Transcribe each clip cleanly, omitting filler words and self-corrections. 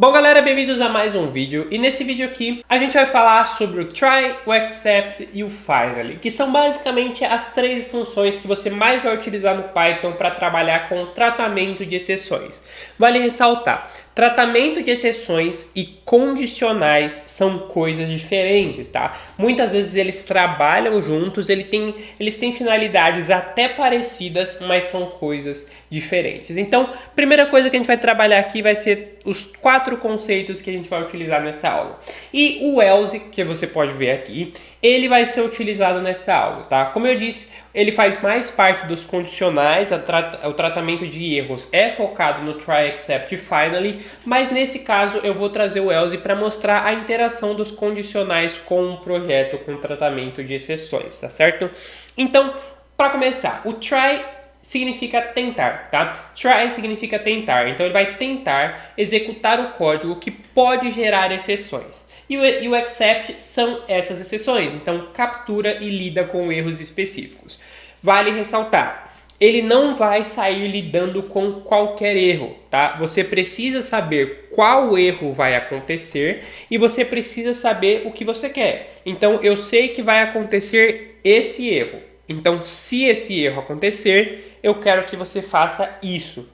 Bom galera, bem-vindos a mais um vídeo, e nesse vídeo aqui a gente vai falar sobre o try, o except e o finally, que são basicamente as três funções que você mais vai utilizar no Python para trabalhar com tratamento de exceções. Vale ressaltar, tratamento de exceções e condicionais são coisas diferentes, tá? Muitas vezes eles trabalham juntos, eles têm finalidades até parecidas, mas são coisas diferentes. Então, a primeira coisa que a gente vai trabalhar aqui vai ser os 4 conceitos que a gente vai utilizar nessa aula. E o else, que você pode ver aqui, ele vai ser utilizado nessa aula, tá? Como eu disse, ele faz mais parte dos condicionais, o tratamento de erros é focado no try, except e finally, mas nesse caso eu vou trazer o else para mostrar a interação dos condicionais com um projeto com tratamento de exceções, tá certo? Então, para começar, o try significa tentar, tá? Try significa tentar, então ele vai tentar executar o código que pode gerar exceções. E o except são essas exceções, então captura e lida com erros específicos. Vale ressaltar, ele não vai sair lidando com qualquer erro, tá? Você precisa saber qual erro vai acontecer e você precisa saber o que você quer. Então eu sei que vai acontecer esse erro. Então, se esse erro acontecer, eu quero que você faça isso.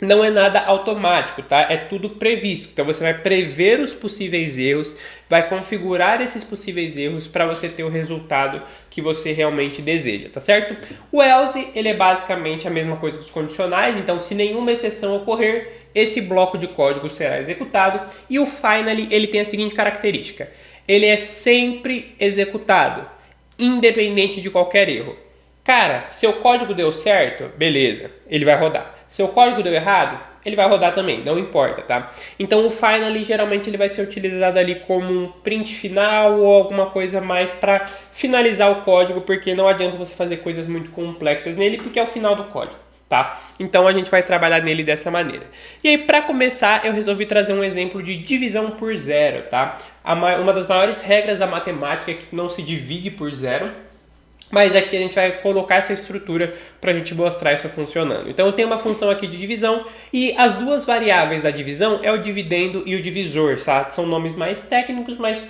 Não é nada automático, tá? É tudo previsto. Então, você vai prever os possíveis erros, vai configurar esses possíveis erros para você ter o resultado que você realmente deseja, tá certo? O else, ele é basicamente a mesma coisa dos condicionais. Então, se nenhuma exceção ocorrer, esse bloco de código será executado. E o finally, ele tem a seguinte característica. Ele é sempre executado, independente de qualquer erro. Cara, seu código deu certo, beleza, ele vai rodar. Seu código deu errado, ele vai rodar também, não importa, tá? Então o finally geralmente ele vai ser utilizado ali como um print final ou alguma coisa mais para finalizar o código, porque não adianta você fazer coisas muito complexas nele, porque é o final do código, tá? Então a gente vai trabalhar nele dessa maneira. E aí, para começar, eu resolvi trazer um exemplo de divisão por zero, tá? Uma das maiores regras da matemática é que não se divide por zero, mas aqui a gente vai colocar essa estrutura para a gente mostrar isso funcionando. Então eu tenho uma função aqui de divisão e as duas variáveis da divisão é o dividendo e o divisor, tá? São nomes mais técnicos, mas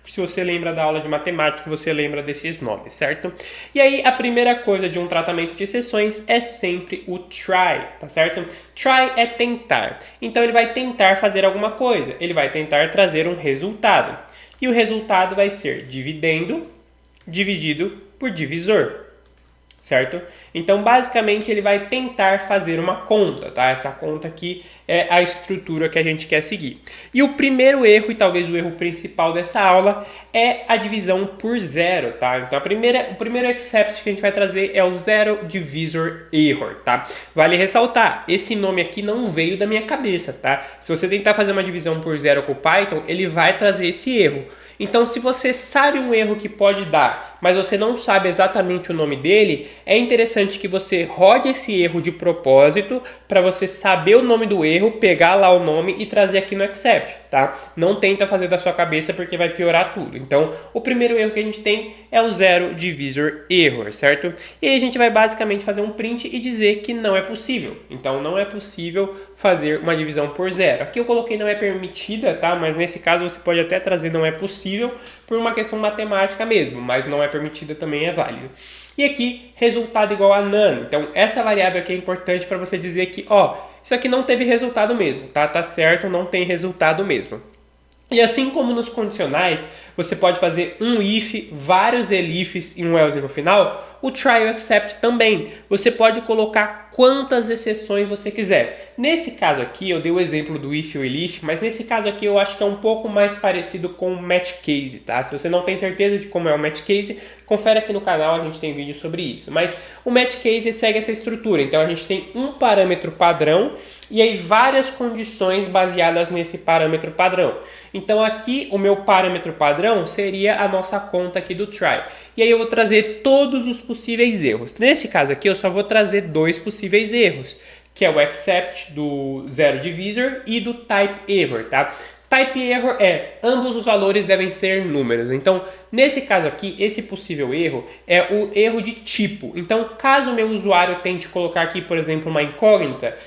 se você lembra da aula de matemática, você lembra desses nomes, certo? E aí a primeira coisa de um tratamento de exceções é sempre o try, tá certo? Try é tentar. Então ele vai tentar fazer alguma coisa, ele vai tentar trazer um resultado. E o resultado vai ser dividendo dividido por divisor, certo? Então, basicamente, ele vai tentar fazer uma conta, tá? Essa conta aqui é a estrutura que a gente quer seguir. E o primeiro erro, e talvez o erro principal dessa aula, é a divisão por zero, tá? Então, o primeiro except que a gente vai trazer é o Zero Divisor Error, tá? Vale ressaltar, esse nome aqui não veio da minha cabeça, tá? Se você tentar fazer uma divisão por zero com o Python, ele vai trazer esse erro. Então, se você sabe um erro que pode dar, mas você não sabe exatamente o nome dele, é interessante que você rode esse erro de propósito para você saber o nome do erro, pegar lá o nome e trazer aqui no except, tá? Não tenta fazer da sua cabeça porque vai piorar tudo. Então, o primeiro erro que a gente tem é o Zero Divisor Error, certo? E aí a gente vai basicamente fazer um print e dizer que não é possível. Então, não é possível fazer uma divisão por zero. Aqui eu coloquei não é permitida, tá? Mas nesse caso você pode até trazer não é possível por uma questão matemática mesmo, mas não é permitida também é válido. E aqui, resultado igual a none. Então, essa variável aqui é importante para você dizer que, ó, isso aqui não teve resultado mesmo, tá? Tá certo, não tem resultado mesmo. E assim como nos condicionais, você pode fazer um if, vários elifs e um else no final, o try e o except também. Você pode colocar quantas exceções você quiser. Nesse caso aqui, eu dei o exemplo do if e o elif, mas nesse caso aqui eu acho que é um pouco mais parecido com o match case, tá? Se você não tem certeza de como é o match case, confere aqui no canal, a gente tem vídeo sobre isso. Mas o match case segue essa estrutura. Então a gente tem um parâmetro padrão e aí várias condições baseadas nesse parâmetro padrão. Então aqui o meu parâmetro padrão seria a nossa conta aqui do try. E aí eu vou trazer todos os possíveis erros. Nesse caso aqui eu só vou trazer 2 possíveis erros, que é o except do Zero Divisor e do type error, tá? Type error é ambos os valores devem ser números. Então, nesse caso aqui, esse possível erro é o erro de tipo. Então, caso o meu usuário tente colocar aqui, por exemplo, uma incógnita,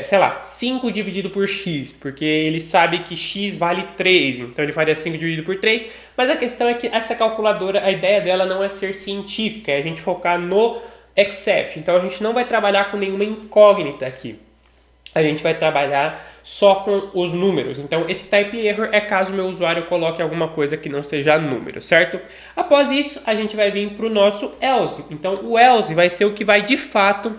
sei lá, 5 dividido por x, porque ele sabe que x vale 3, então ele faria 5 dividido por 3, mas a questão é que essa calculadora, a ideia dela não é ser científica, é a gente focar no except, então a gente não vai trabalhar com nenhuma incógnita aqui, a gente vai trabalhar só com os números. Então, esse type error é caso o meu usuário coloque alguma coisa que não seja número, certo? Após isso, a gente vai vir para o nosso else. Então, o else vai ser o que vai, de fato,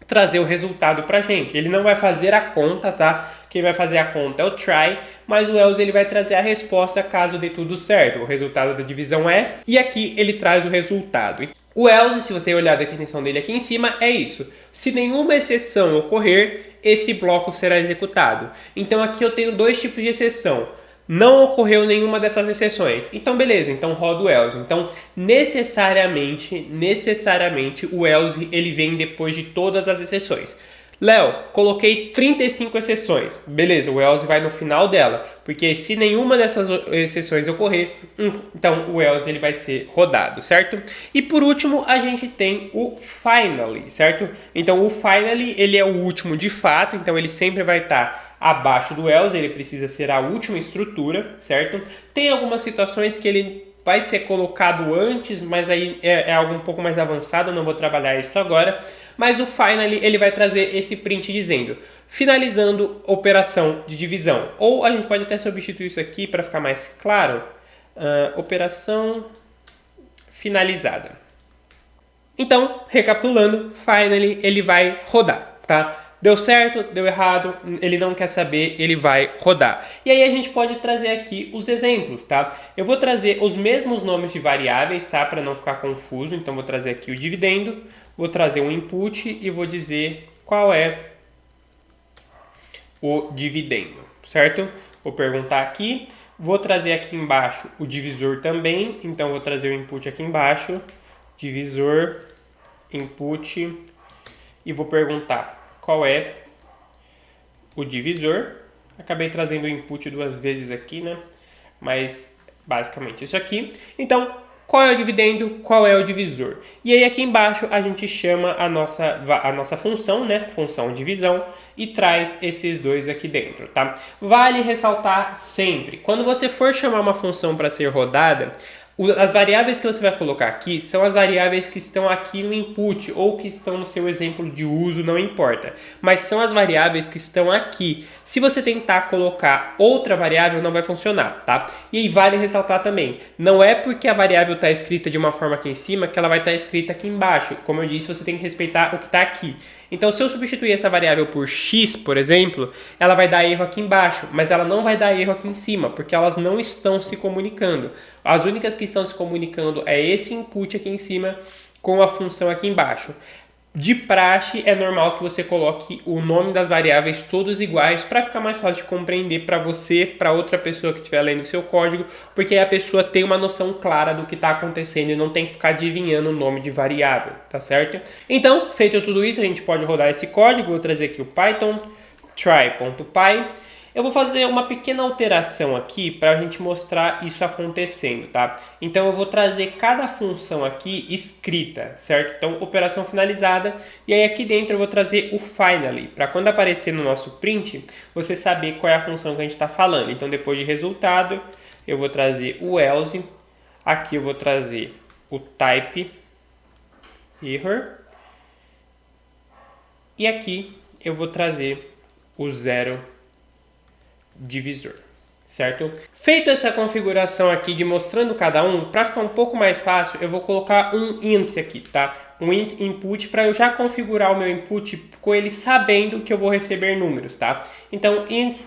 trazer o resultado para a gente. Ele não vai fazer a conta, tá? Quem vai fazer a conta é o try, mas o else ele vai trazer a resposta caso dê tudo certo. O resultado da divisão é, e aqui ele traz o resultado. O else, se você olhar a definição dele aqui em cima, é isso. Se nenhuma exceção ocorrer, esse bloco será executado. Então aqui eu tenho dois tipos de exceção. Não ocorreu nenhuma dessas exceções. Então beleza, então roda o else. Então necessariamente o else ele vem depois de todas as exceções. Léo, coloquei 35 exceções. Beleza, o else vai no final dela. Porque se nenhuma dessas exceções ocorrer, então o else ele vai ser rodado, certo? E por último, a gente tem o finally, certo? Então o finally ele é o último de fato, então ele sempre vai estar abaixo do else, ele precisa ser a última estrutura, certo? Tem algumas situações que ele vai ser colocado antes, mas aí é algo um pouco mais avançado, eu não vou trabalhar isso agora. Mas o finally ele vai trazer esse print dizendo finalizando operação de divisão. Ou a gente pode até substituir isso aqui para ficar mais claro. Operação finalizada. Então, recapitulando, finally ele vai rodar, tá? Deu certo, deu errado, ele não quer saber, ele vai rodar. E aí a gente pode trazer aqui os exemplos, tá? Eu vou trazer os mesmos nomes de variáveis, tá? Para não ficar confuso, então vou trazer aqui o dividendo, vou trazer um input e vou dizer qual é o dividendo, certo? Vou perguntar aqui, vou trazer aqui embaixo o divisor também, então vou trazer o input aqui embaixo, divisor, input, e vou perguntar qual é o divisor. Acabei trazendo o input duas vezes aqui, né? Mas basicamente isso aqui. Então, qual é o dividendo? Qual é o divisor? E aí aqui embaixo a gente chama a nossa função, né? Função divisão, e traz esses dois aqui dentro, tá? Vale ressaltar sempre, quando você for chamar uma função para ser rodada, as variáveis que você vai colocar aqui são as variáveis que estão aqui no input ou que estão no seu exemplo de uso, não importa. Mas são as variáveis que estão aqui. Se você tentar colocar outra variável, não vai funcionar, tá? E aí vale ressaltar também, não é porque a variável está escrita de uma forma aqui em cima que ela vai estar escrita aqui embaixo. Como eu disse, você tem que respeitar o que está aqui. Então, se eu substituir essa variável por x, por exemplo, ela vai dar erro aqui embaixo, mas ela não vai dar erro aqui em cima, porque elas não estão se comunicando. As únicas que estão se comunicando é esse input aqui em cima com a função aqui embaixo. De praxe, é normal que você coloque o nome das variáveis todos iguais para ficar mais fácil de compreender para você, para outra pessoa que estiver lendo o seu código, porque aí a pessoa tem uma noção clara do que está acontecendo e não tem que ficar adivinhando o nome de variável, tá certo? Então, feito tudo isso, a gente pode rodar esse código. Vou trazer aqui o Python try.py. Eu vou fazer uma pequena alteração aqui para a gente mostrar isso acontecendo, tá? Então eu vou trazer cada função aqui escrita, certo? Então, operação finalizada, e aí aqui dentro eu vou trazer o finally, para quando aparecer no nosso print, você saber qual é a função que a gente está falando. Então, depois de resultado, eu vou trazer o else, aqui eu vou trazer o type error, e aqui eu vou trazer o zero divisor, certo? Feito essa configuração aqui de mostrando cada um, para ficar um pouco mais fácil, eu vou colocar um int aqui, tá? Um int input para eu já configurar o meu input com ele sabendo que eu vou receber números, tá? Então, int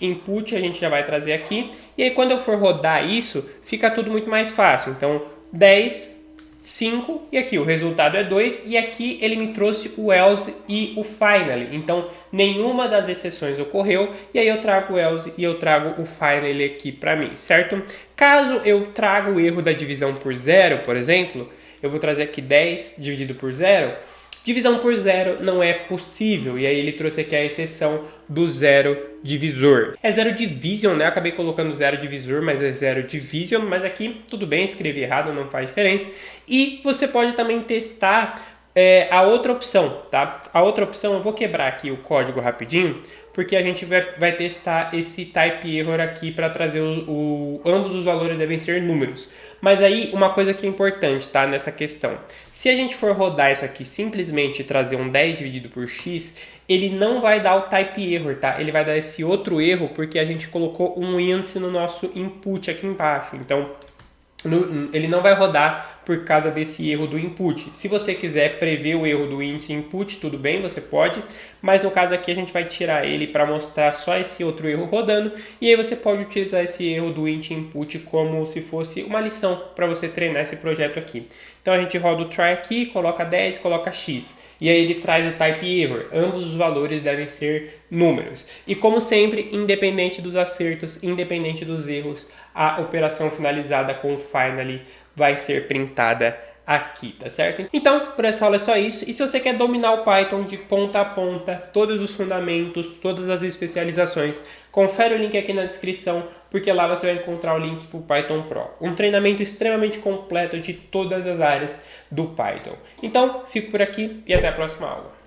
input a gente já vai trazer aqui, e aí quando eu for rodar isso, fica tudo muito mais fácil. Então, 10, 5, e aqui o resultado é 2, e aqui ele me trouxe o else e o finally. Então, nenhuma das exceções ocorreu, e aí eu trago o else e eu trago o finally aqui para mim, certo? Caso eu traga o erro da divisão por zero, por exemplo, eu vou trazer aqui 10 dividido por zero. Divisão por zero não é possível, e aí ele trouxe aqui a exceção do zero divisor. É zero division, né? Eu acabei colocando zero divisor, mas é zero division, mas aqui tudo bem, escrevi errado, não faz diferença. E você pode também testar a outra opção, tá? A outra opção, eu vou quebrar aqui o código rapidinho, porque a gente vai testar esse type error aqui para trazer ambos os valores devem ser números. Mas aí, uma coisa que é importante, tá? Nessa questão. Se a gente for rodar isso aqui, simplesmente trazer um 10 dividido por x, ele não vai dar o type error, tá? Ele vai dar esse outro erro porque a gente colocou um índice no nosso input aqui embaixo. Então, ele não vai rodar por causa desse erro do input. Se você quiser prever o erro do índice input, tudo bem, você pode, mas no caso aqui a gente vai tirar ele para mostrar só esse outro erro rodando, e aí você pode utilizar esse erro do int input como se fosse uma lição para você treinar esse projeto aqui. Então a gente roda o try aqui, coloca 10, coloca x, e aí ele traz o type error. Ambos os valores devem ser números. E como sempre, independente dos acertos, independente dos erros, a operação finalizada com o finally vai ser printada aqui, tá certo? Então, por essa aula é só isso. E se você quer dominar o Python de ponta a ponta, todos os fundamentos, todas as especializações, confere o link aqui na descrição, porque lá você vai encontrar o link para o Python Pro. Um treinamento extremamente completo de todas as áreas do Python. Então, fico por aqui e até a próxima aula.